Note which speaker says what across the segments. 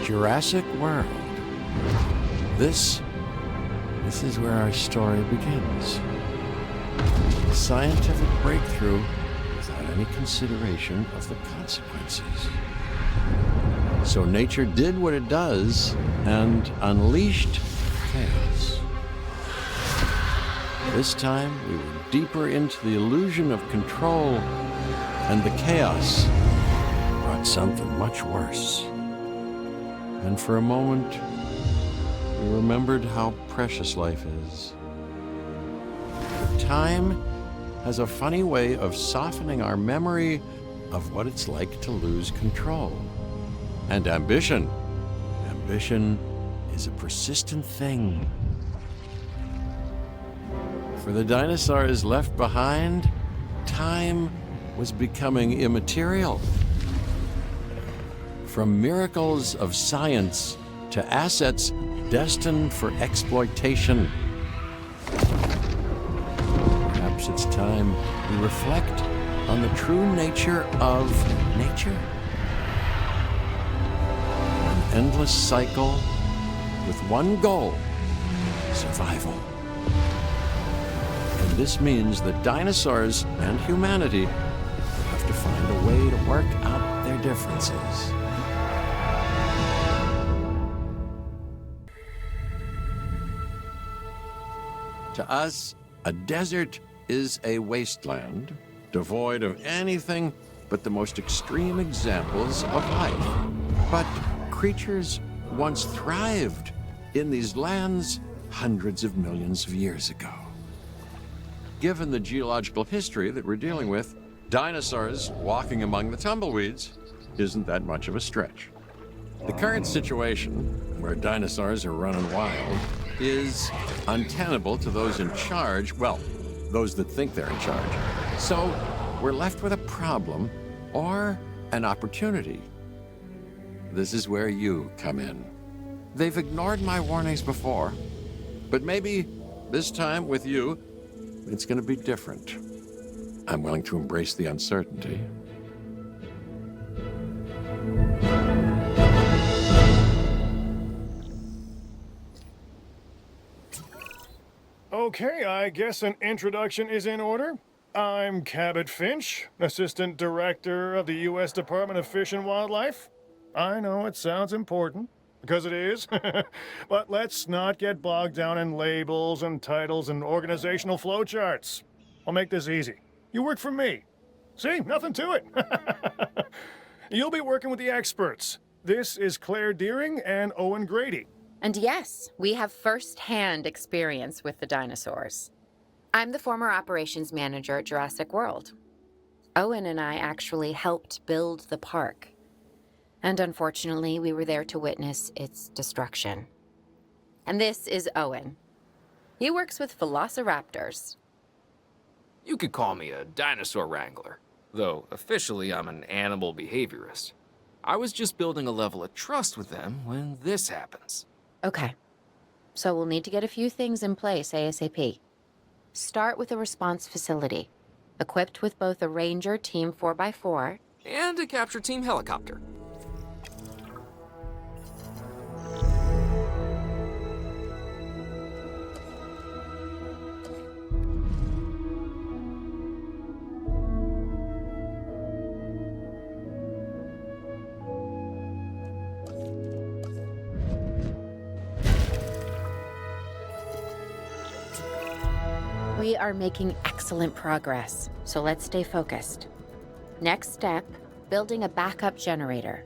Speaker 1: Jurassic World. This is where our story begins. A scientific breakthrough without any consideration of the consequences. So nature did what it does and unleashed chaos. This time, we were deeper into the illusion of control, and the chaos brought something much worse. And for a moment, we remembered how precious life is. But time has a funny way of softening our memory of what it's like to lose control. And ambition is a persistent thing. For the dinosaurs left behind, time was becoming immaterial. From miracles of science to assets destined for exploitation. Perhaps it's time we reflect on the true nature of nature. An endless cycle with one goal: survival. And this means that dinosaurs and humanity will have to find a way to work out their differences. To us, a desert is a wasteland, devoid of anything but the most extreme examples of life. But creatures once thrived in these lands hundreds of millions of years ago. Given the geological history that we're dealing with, dinosaurs walking among the tumbleweeds isn't that much of a stretch. The current situation, where dinosaurs are running wild, is untenable to those in charge, well, those that think they're in charge. So we're left with a problem or an opportunity. This is where you come in. They've ignored my warnings before, but maybe this time with you, it's going to be different. I'm willing to embrace the uncertainty.
Speaker 2: Okay, I guess an introduction is in order. I'm Cabot Finch, Assistant Director of the U.S. Department of Fish and Wildlife. I know it sounds important, because it is, but let's not get bogged down in labels and titles and organizational flowcharts. I'll make this easy. You work for me. See, nothing to it. You'll be working with the experts. This is Claire Deering and Owen Grady.
Speaker 3: And yes, we have first-hand experience with the dinosaurs. I'm the former operations manager at Jurassic World. Owen and I actually helped build the park. And unfortunately, we were there to witness its destruction. And this is Owen. He works with velociraptors.
Speaker 4: You could call me a dinosaur wrangler, though officially I'm an animal behaviorist. I was just building a level of trust with them when this happens.
Speaker 3: Okay, so we'll need to get a few things in place ASAP. Start with a response facility, equipped with both a Ranger Team 4x4
Speaker 4: and a capture team helicopter.
Speaker 3: We are making excellent progress, so let's stay focused. Next step, building a backup generator,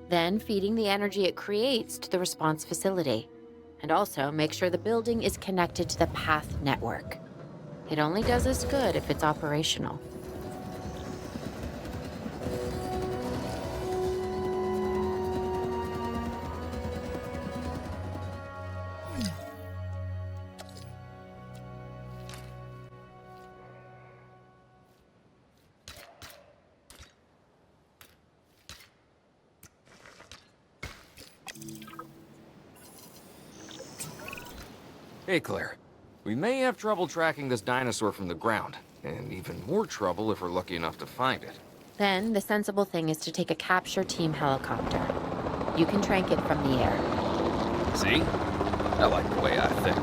Speaker 3: then feeding the energy it creates to the response facility, and also make sure the building is connected to the path network. It only does us good if it's operational.
Speaker 4: Hey, Claire. We may have trouble tracking this dinosaur from the ground, and even more trouble if we're lucky enough to find it.
Speaker 3: Then, the sensible thing is to take a capture team helicopter. You can trank it from the air.
Speaker 4: See? I like the way I think.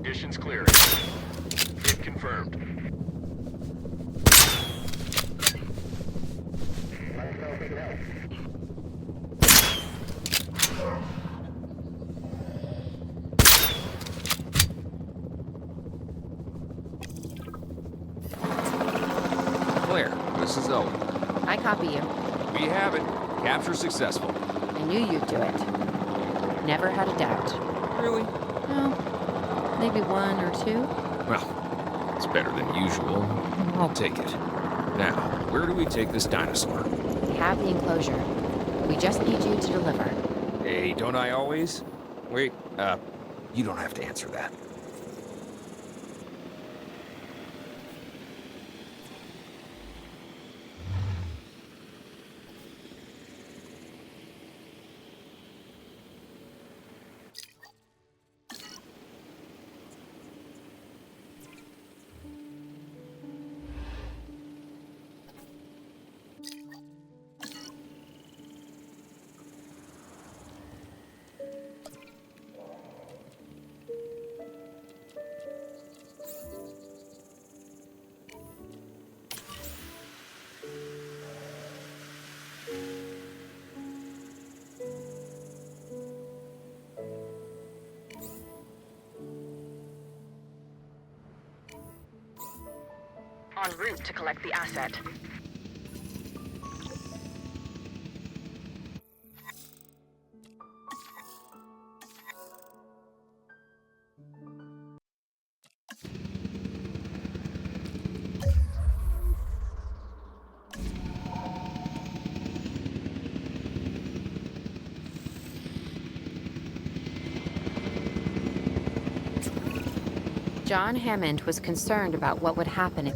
Speaker 5: Conditions clear. Hit confirmed.
Speaker 4: Claire, this is Owen.
Speaker 3: I copy you.
Speaker 4: We have it. Capture successful.
Speaker 3: I knew you'd do it. Never had a doubt.
Speaker 4: Really?
Speaker 3: No, maybe one or two.
Speaker 4: Well, it's better than usual. I'll take it. Now, where do we take this dinosaur?
Speaker 3: We have the enclosure. We just need you to deliver.
Speaker 4: Hey, don't I always? Wait, you don't have to answer that.
Speaker 6: En route to collect the asset.
Speaker 3: John Hammond was concerned about what would happen if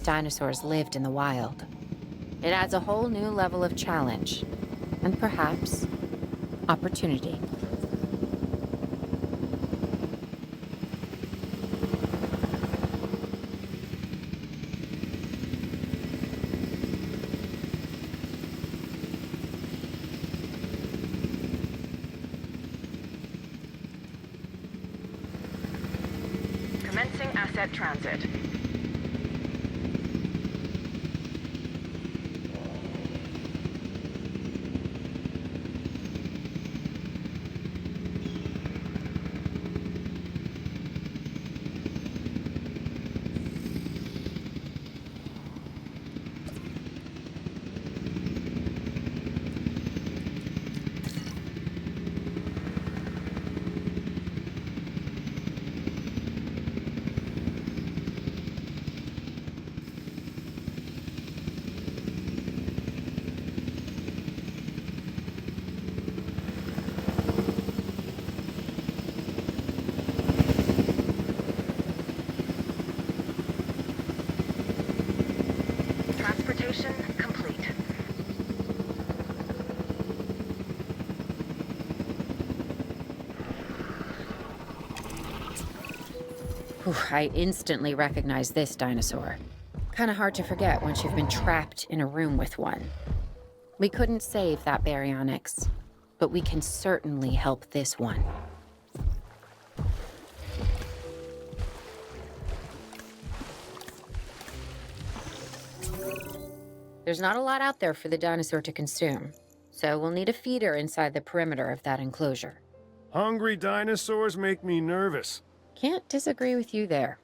Speaker 3: dinosaurs lived in the wild. It adds a whole new level of challenge, and perhaps opportunity.
Speaker 6: Commencing asset transit. Transportation complete.
Speaker 3: Whew, I instantly recognize this dinosaur. Kinda hard to forget once you've been trapped in a room with one. We couldn't save that baryonyx, but we can certainly help this one. There's not a lot out there for the dinosaur to consume, so we'll need a feeder inside the perimeter of that enclosure.
Speaker 2: Hungry dinosaurs make me nervous.
Speaker 3: Can't disagree with you there.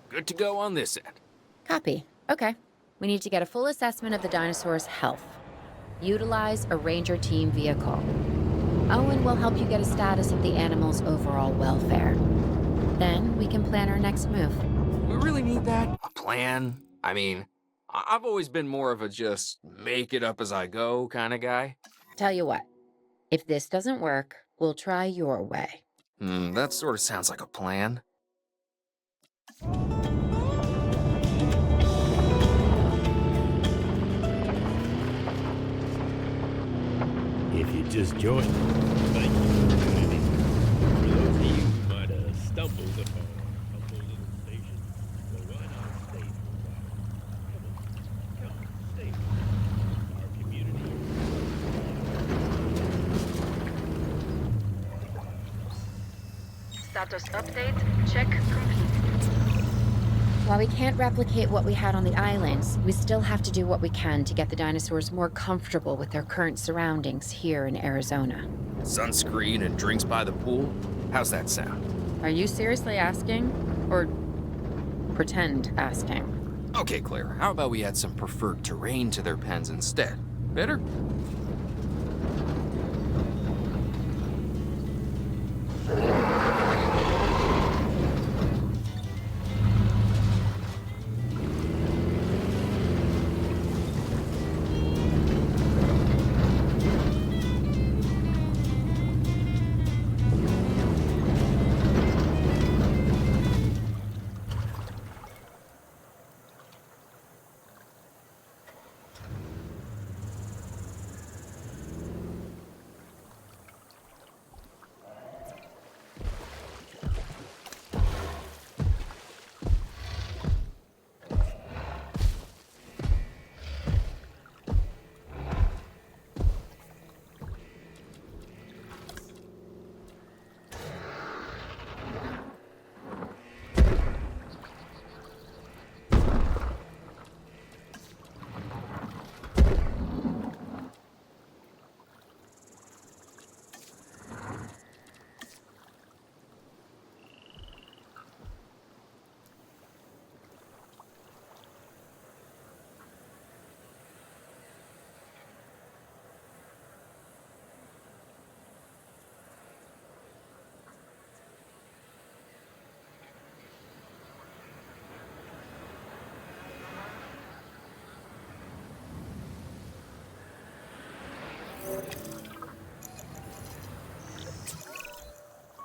Speaker 4: Good to go on this end.
Speaker 3: Copy. Okay. We need to get a full assessment of the dinosaur's health. Utilize a ranger team vehicle. Owen will help you get a status of the animal's overall welfare. Then we can plan our next move.
Speaker 4: We really need that? A plan? I mean, I've always been more of a just make it up as I go kind of guy.
Speaker 3: Tell you what, if this doesn't work, we'll try your way.
Speaker 4: That sort of sounds like a plan.
Speaker 7: If you just joined, thank you for tuning in. For those of you who might have stumbled upon our humble little station, well, why not stay for a while? Come on, stay. Our community.
Speaker 6: Status update. Check complete.
Speaker 3: While we can't replicate what we had on the islands, we still have to do what we can to get the dinosaurs more comfortable with their current surroundings here in Arizona.
Speaker 4: Sunscreen and drinks by the pool? How's that sound?
Speaker 3: Are you seriously asking? Or pretend asking?
Speaker 4: Okay, Claire, how about we add some preferred terrain to their pens instead? Better?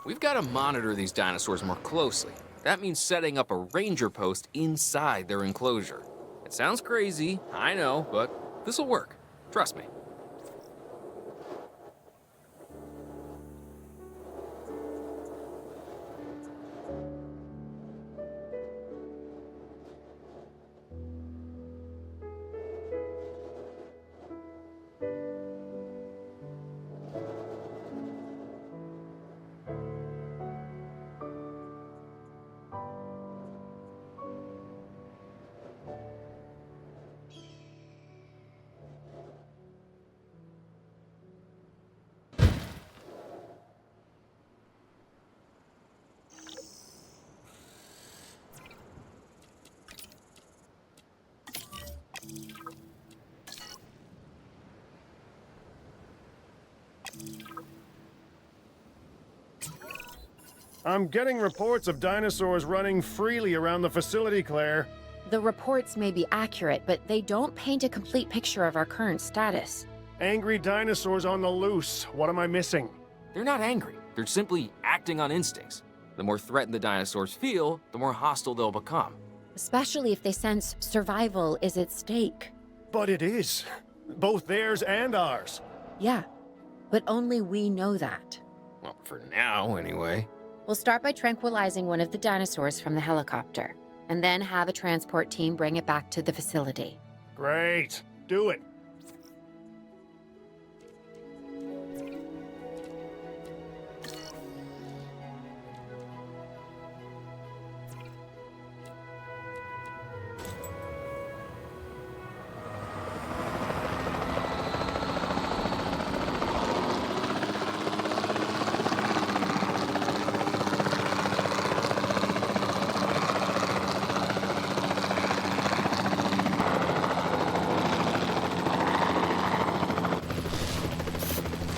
Speaker 4: We've got to monitor these dinosaurs more closely. That means setting up a ranger post inside their enclosure. It sounds crazy, I know, but this'll work. Trust me.
Speaker 2: I'm getting reports of dinosaurs running freely around the facility, Claire.
Speaker 3: The reports may be accurate, but they don't paint a complete picture of our current status.
Speaker 2: Angry dinosaurs on the loose. What am I missing?
Speaker 4: They're not angry. They're simply acting on instincts. The more threatened the dinosaurs feel, the more hostile they'll become.
Speaker 3: Especially if they sense survival is at stake.
Speaker 2: But it is. Both theirs and ours.
Speaker 3: Yeah, but only we know that.
Speaker 4: Well, for now, anyway.
Speaker 3: We'll start by tranquilizing one of the dinosaurs from the helicopter, and then have a transport team bring it back to the facility.
Speaker 2: Great. Do it.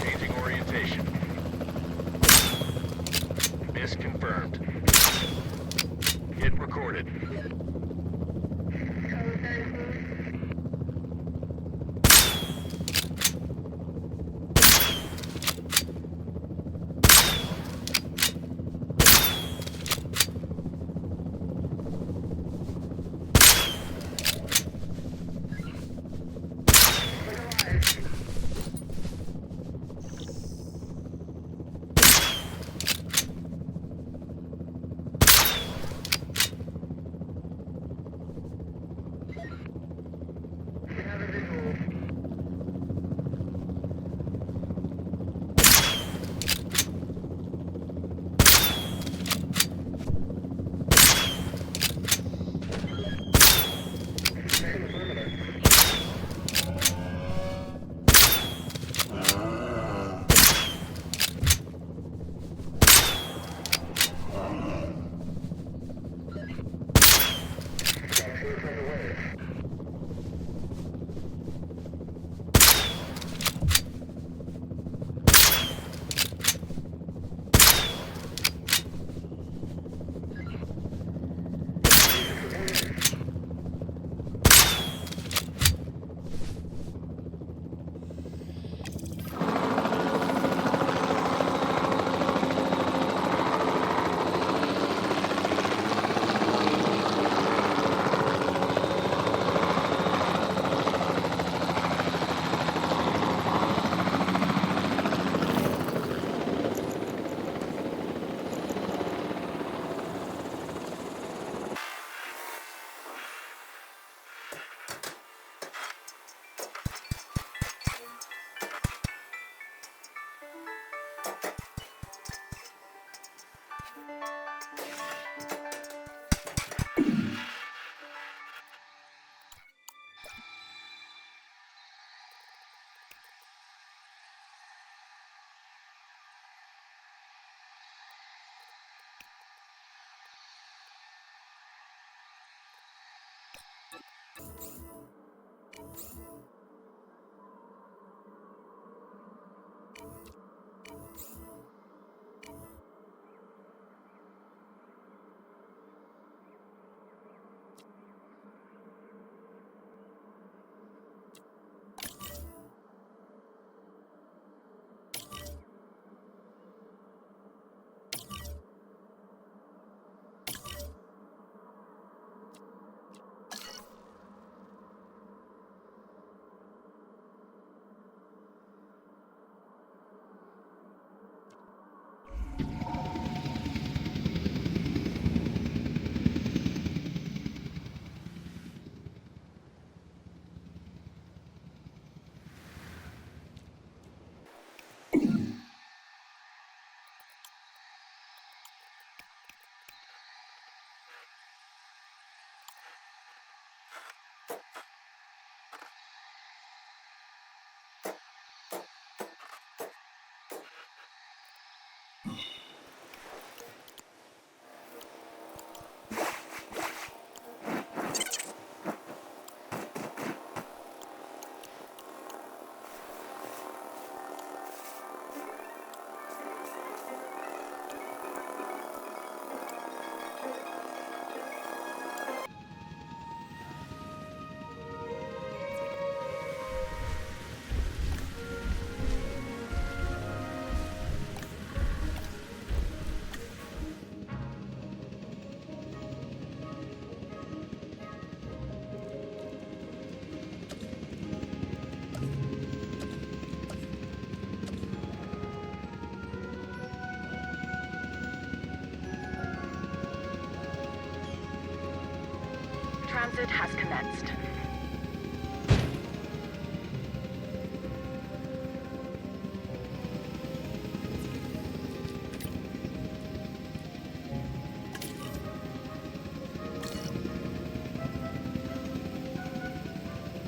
Speaker 5: Changing orientation. Miss confirmed. Hit recorded.
Speaker 6: transit has commenced.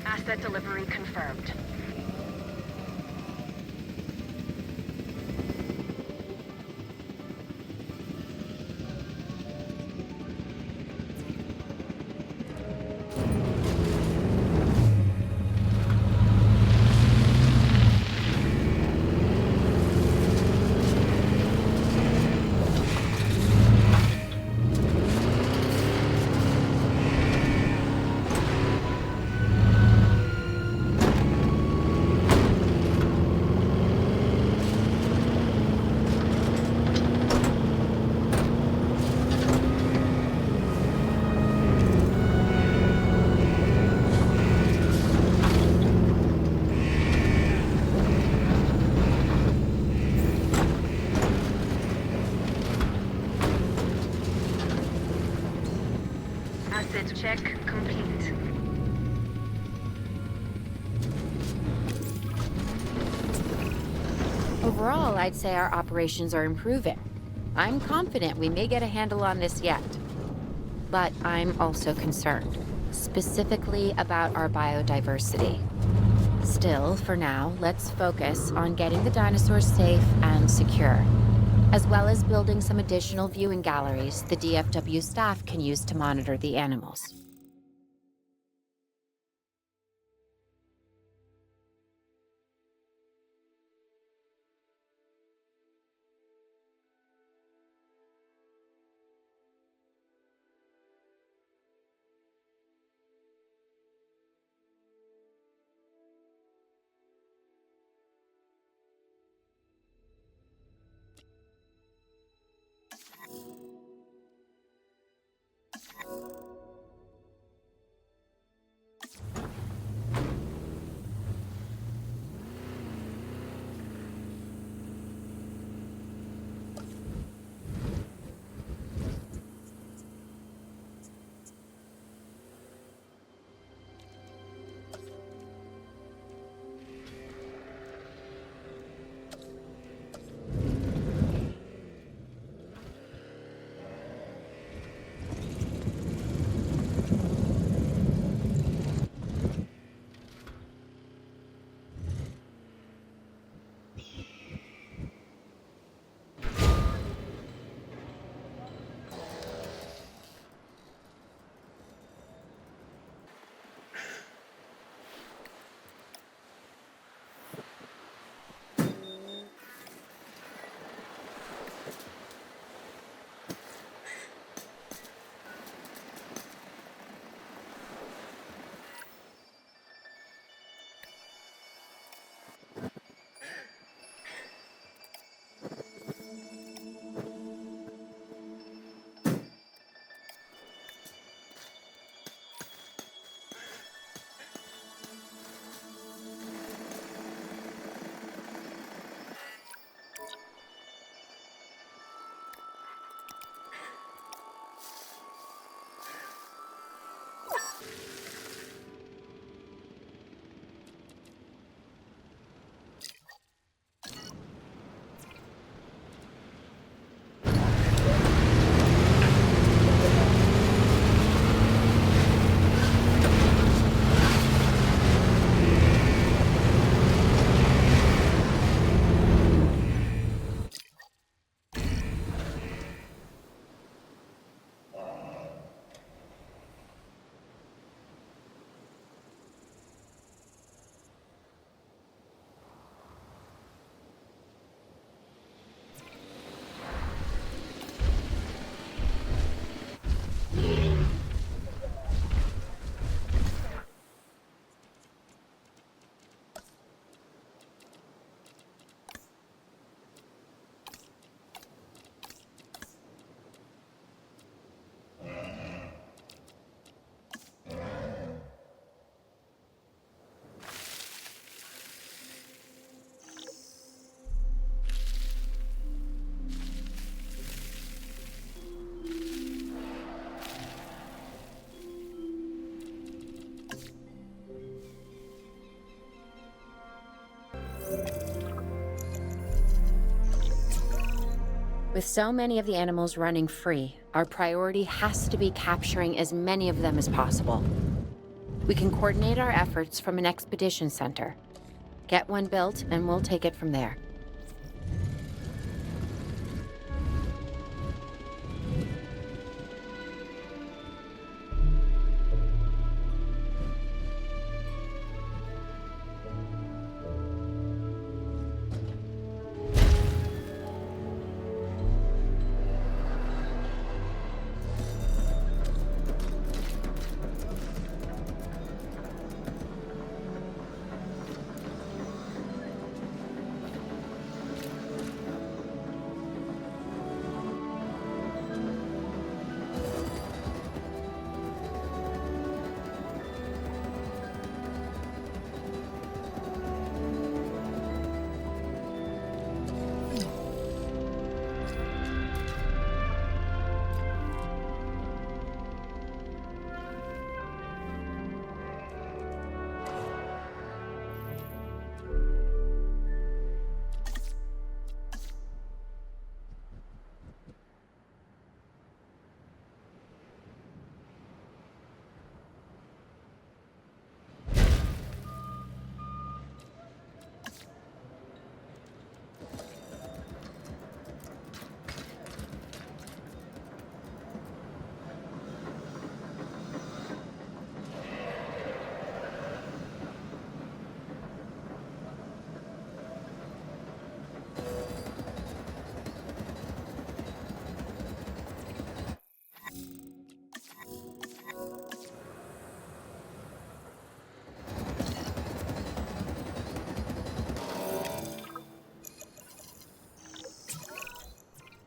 Speaker 6: Asset delivery confirmed. Asset check complete.
Speaker 3: Overall, I'd say our operations are improving. I'm confident we may get a handle on this yet. But I'm also concerned, specifically about our biodiversity. Still, for now, let's focus on getting the dinosaurs safe and secure, as well as building some additional viewing galleries the DFW staff can use to monitor the animals. With so many of the animals running free, our priority has to be capturing as many of them as possible. We can coordinate our efforts from an expedition center. Get one built, and we'll take it from there.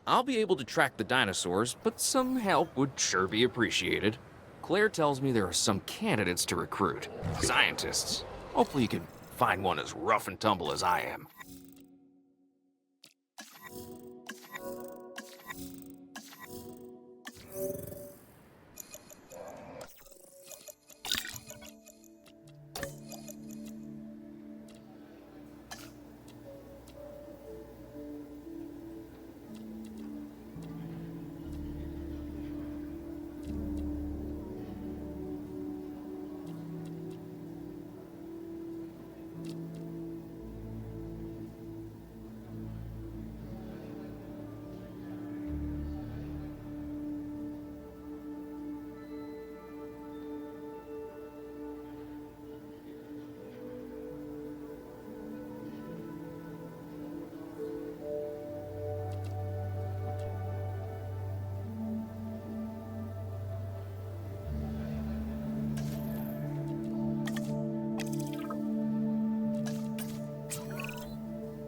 Speaker 4: I'll be able to track the dinosaurs, but some help would sure be appreciated. Claire tells me there are some candidates to recruit. Scientists. Hopefully you can find one as rough and tumble as I am.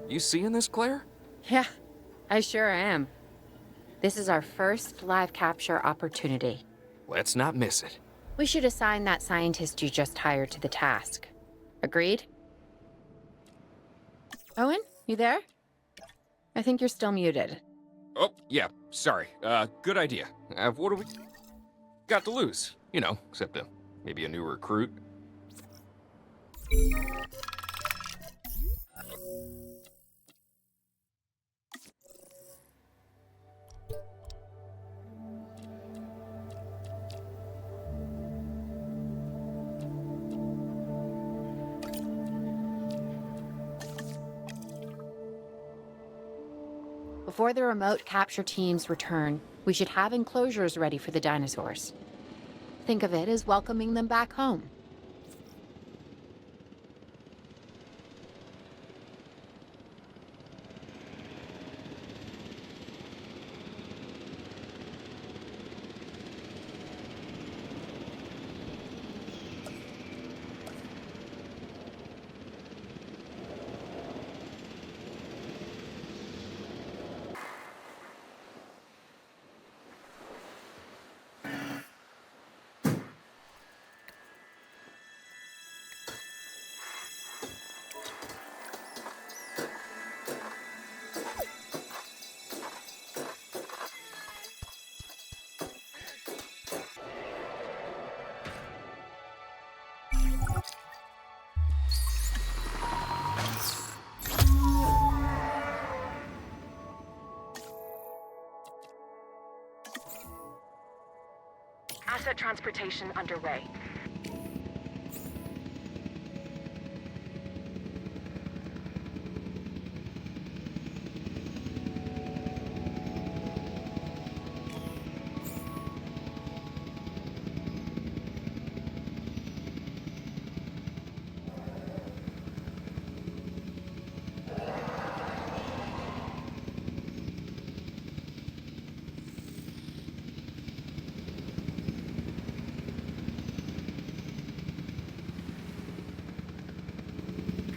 Speaker 4: You seeing this, Claire?
Speaker 3: Yeah, I sure am. This is our first live capture opportunity.
Speaker 4: Let's not miss it.
Speaker 3: We should assign that scientist you just hired to the task. Agreed? Owen, you there? I think you're still muted.
Speaker 4: Oh, yeah, sorry. Good idea. What do we got to lose? You know, except maybe a new recruit.
Speaker 3: Before the remote capture teams return, we should have enclosures ready for the dinosaurs. Think of it as welcoming them back home.
Speaker 6: Asset transportation underway.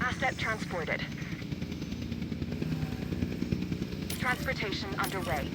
Speaker 6: Asset transported. Transportation underway.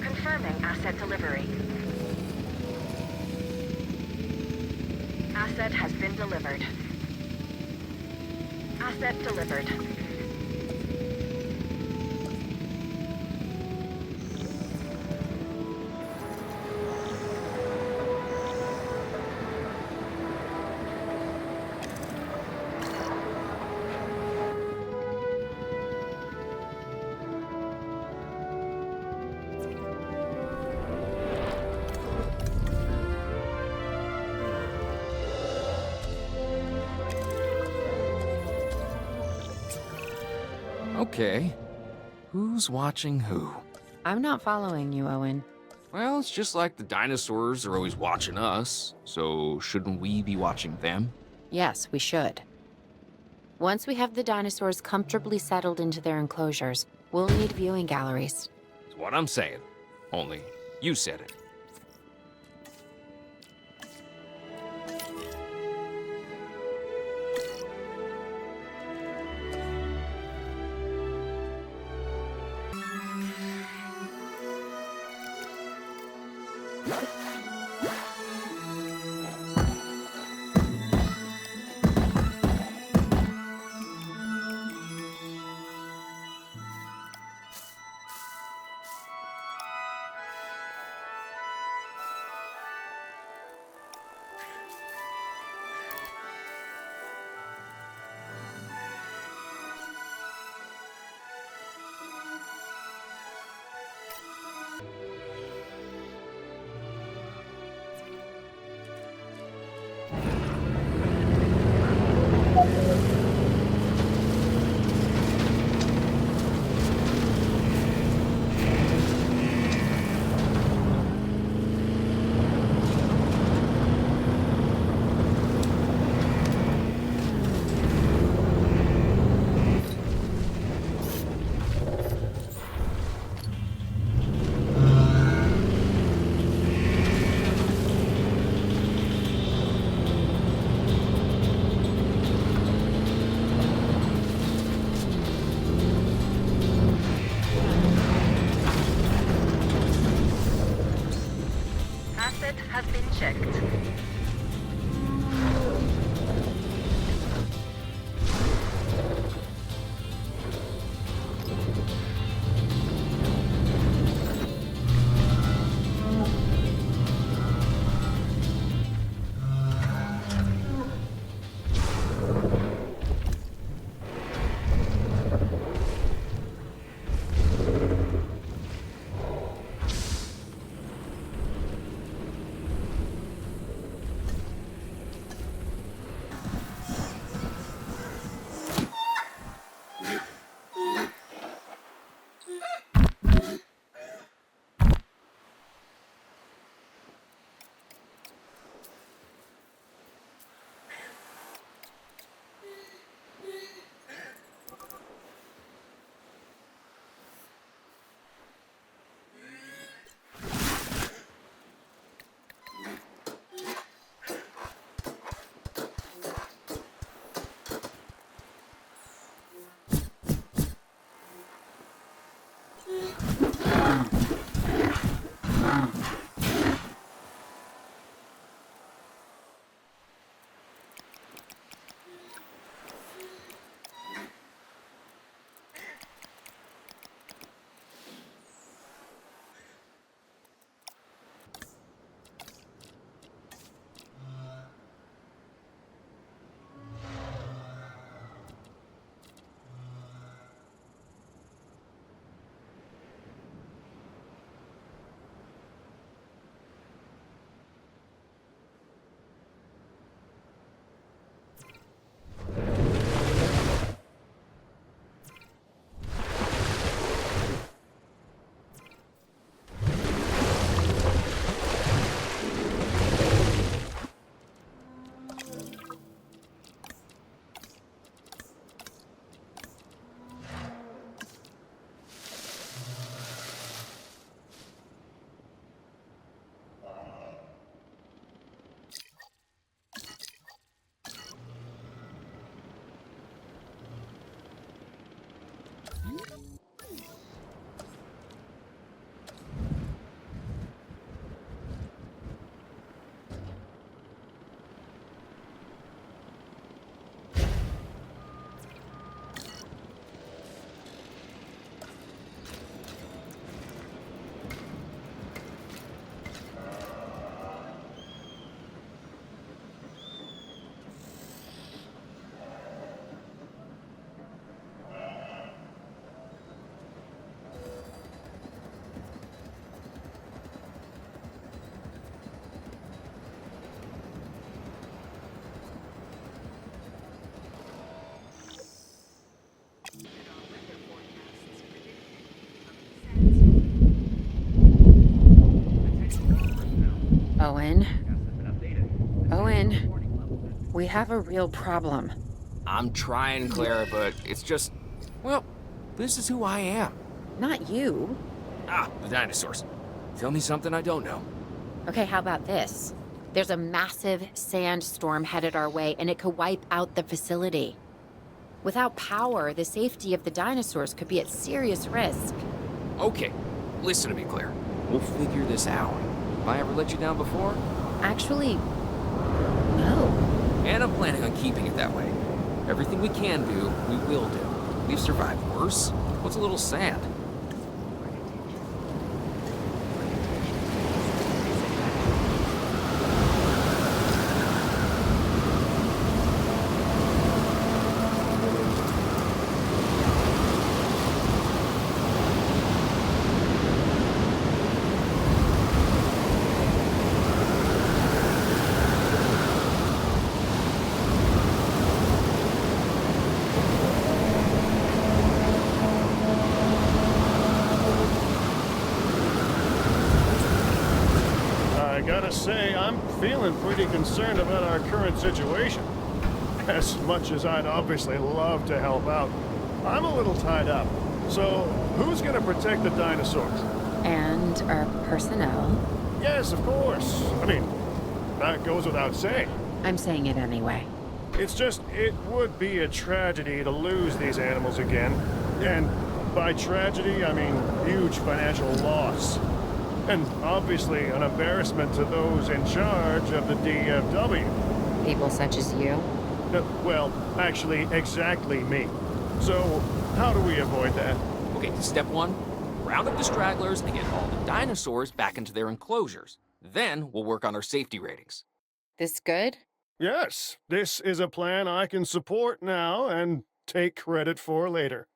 Speaker 6: Confirming asset delivery. Asset has been delivered. Asset delivered.
Speaker 4: Okay. Who's watching who?
Speaker 3: I'm not following you, Owen.
Speaker 4: Well, it's just like the dinosaurs are always watching us, so shouldn't we be watching them?
Speaker 3: Yes, we should. Once we have the dinosaurs comfortably settled into their enclosures, we'll need viewing galleries.
Speaker 4: That's what I'm saying. Only, you said it.
Speaker 6: Asset has been checked.
Speaker 3: Owen? Owen, we have a real problem.
Speaker 4: I'm trying, Claire, but it's just, well, this is who I am.
Speaker 3: Not you.
Speaker 4: Ah, the dinosaurs. Tell me something I don't know.
Speaker 3: Okay, how about this? There's a massive sandstorm headed our way, and it could wipe out the facility. Without power, the safety of the dinosaurs could be at serious risk.
Speaker 4: Okay, listen to me, Claire. We'll figure this out. Have I ever let you down before?
Speaker 3: Actually, no.
Speaker 4: And I'm planning on keeping it that way. Everything we can do, we will do. We've survived worse. What's a little sand?
Speaker 2: I gotta say, I'm feeling pretty concerned about our current situation. As much as I'd obviously love to help out, I'm a little tied up. So, who's gonna protect the dinosaurs?
Speaker 3: And our personnel.
Speaker 2: Yes, of course. I mean, that goes without saying.
Speaker 3: I'm saying it anyway.
Speaker 2: It's just, it would be a tragedy to lose these animals again. And by tragedy, I mean huge financial loss. And obviously an embarrassment to those in charge of the DFW.
Speaker 3: People such as you.
Speaker 2: Well, actually, exactly me. So, how do we avoid that?
Speaker 4: Okay, step one, round up the stragglers and get all the dinosaurs back into their enclosures. Then we'll work on our safety ratings.
Speaker 3: This good?
Speaker 2: Yes, this is a plan I can support now and take credit for later.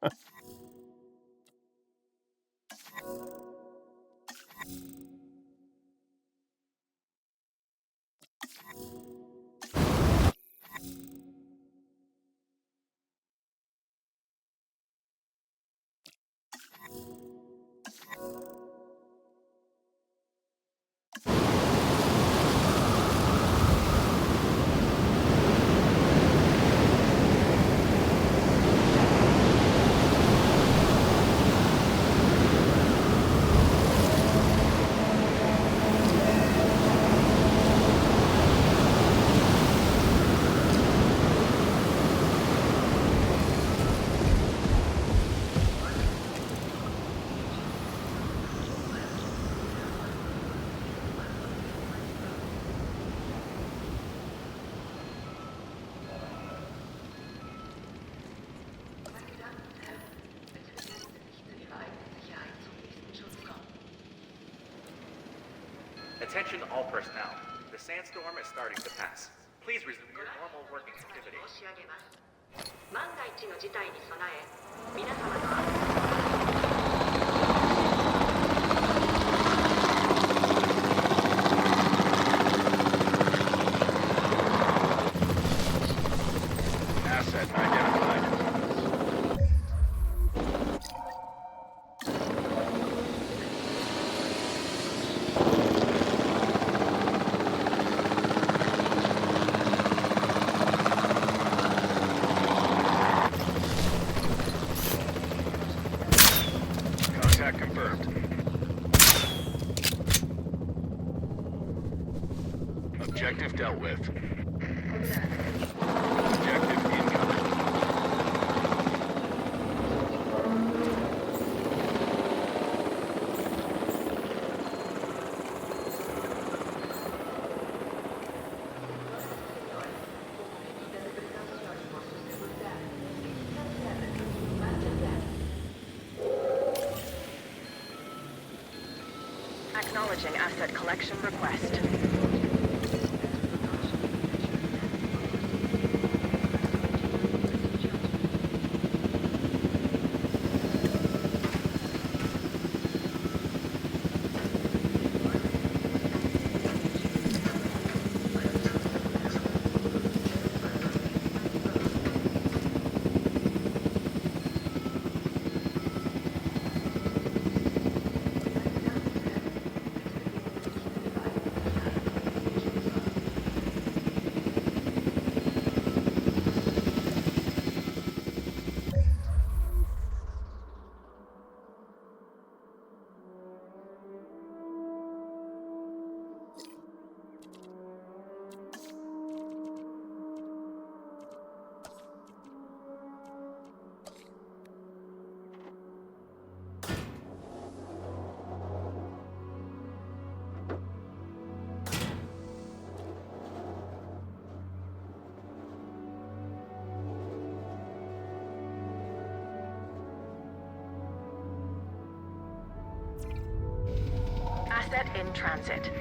Speaker 8: Attention all personnel. The sandstorm is starting to pass. Please resume your normal working activity.
Speaker 6: 申し上げます。万が一の事態に備え、皆様の安全
Speaker 5: Asset identified. Contact confirmed. Objective dealt with. Objective incoming.
Speaker 6: Acknowledging asset collection request. Asset in transit.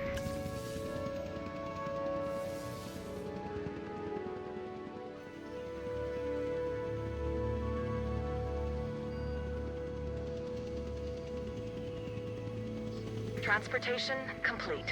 Speaker 6: Transportation complete.